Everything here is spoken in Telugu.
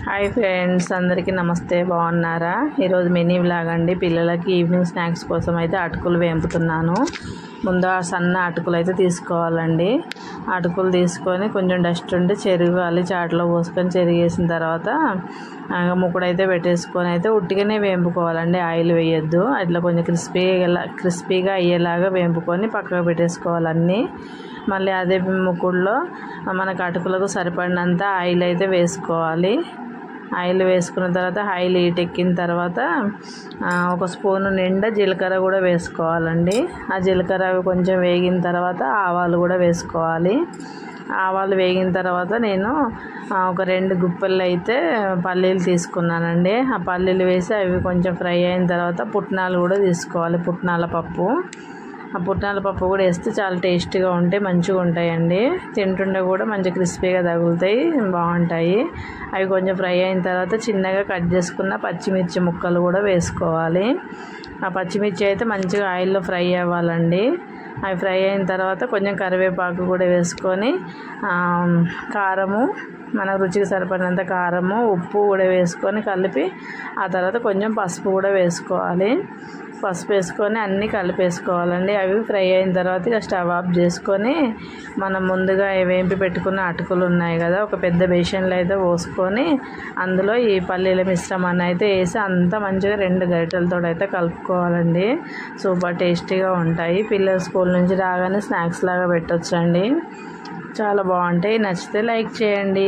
హాయ్ ఫ్రెండ్స్, అందరికీ నమస్తే. బాగున్నారా? ఈరోజు మినీ వ్లాగ్ అండి. పిల్లలకి ఈవినింగ్ స్నాక్స్ కోసం అయితే అటుకులు వేపుతున్నాను. ముందు ఆ సన్న అటుకులు అయితే తీసుకోవాలండి. అటుకులు తీసుకొని కొంచెం డస్ట్ ఉండి చెరగాలి. చాట్లో పోసుకొని చెరిగేసిన తర్వాత ముక్కడైతే పెట్టేసుకొని అయితే ఉట్టిగానే వేపుకోవాలండి. ఆయిల్ వేయొద్దు. అట్లా కొంచెం క్రిస్పీగా అయ్యేలాగా వేపుకొని పక్కకు పెట్టేసుకోవాలి అన్నీ. మళ్ళీ అదే ముక్కుడులో మనకు అటుకులకు సరిపడినంత ఆయిల్ అయితే వేసుకోవాలి. ఆయిల్ వేసుకున్న తర్వాత ఆయిల్ హీట్ ఎక్కిన తర్వాత ఒక స్పూను నిండా జీలకర్ర కూడా వేసుకోవాలండి. ఆ జీలకర్ర కొంచెం వేగిన తర్వాత ఆవాలు కూడా వేసుకోవాలి. ఆవాలు వేగిన తర్వాత నేను ఒక 2 గుప్పెళ్ళు అయితే పల్లీలు తీసుకున్నానండి. ఆ పల్లీలు వేసి అవి కొంచెం ఫ్రై అయిన తర్వాత పుట్నాలు కూడా తీసుకోవాలి. పుట్నాల పప్పు, ఆ పుట్నాల పప్పు కూడా వేస్తే చాలా టేస్టీగా ఉంటాయి, మంచిగా ఉంటాయండి. తింటుండే కూడా మంచి క్రిస్పీగా తగులుతాయి, బాగుంటాయి. అవి కొంచెం ఫ్రై అయిన తర్వాత చిన్నగా కట్ చేసుకున్న పచ్చిమిర్చి ముక్కలు కూడా వేసుకోవాలి. ఆ పచ్చిమిర్చి అయితే మంచిగా ఆయిల్లో ఫ్రై అవ్వాలండి. అవి ఫ్రై అయిన తర్వాత కొంచెం కరివేపాకు కూడా వేసుకొని కారము, మన రుచికి సరిపడినంత కారము, ఉప్పు కూడా వేసుకొని కలిపి ఆ తర్వాత కొంచెం పసుపు కూడా వేసుకోవాలి. పసుపు వేసుకొని అన్నీ కలిపేసుకోవాలండి. అవి ఫ్రై అయిన తర్వాత ఇక స్టవ్ ఆఫ్ చేసుకొని మనం ముందుగా వేంపి పెట్టుకున్న అటుకులు ఉన్నాయి కదా, ఒక పెద్ద బేషన్లో అయితే పోసుకొని అందులో ఈ పల్లీల మిశ్రమాన్ని అయితే వేసి అంతా మంచిగా 2 గరిటెలతో అయితే కలుపుకోవాలండి. సూపర్ టేస్టీగా ఉంటాయి. పిల్లలు స్కూల్ నుంచి రాగానే స్నాక్స్ లాగా పెట్టొచ్చండి. చాలా బాగుంటాయి. నచ్చితే లైక్ చేయండి.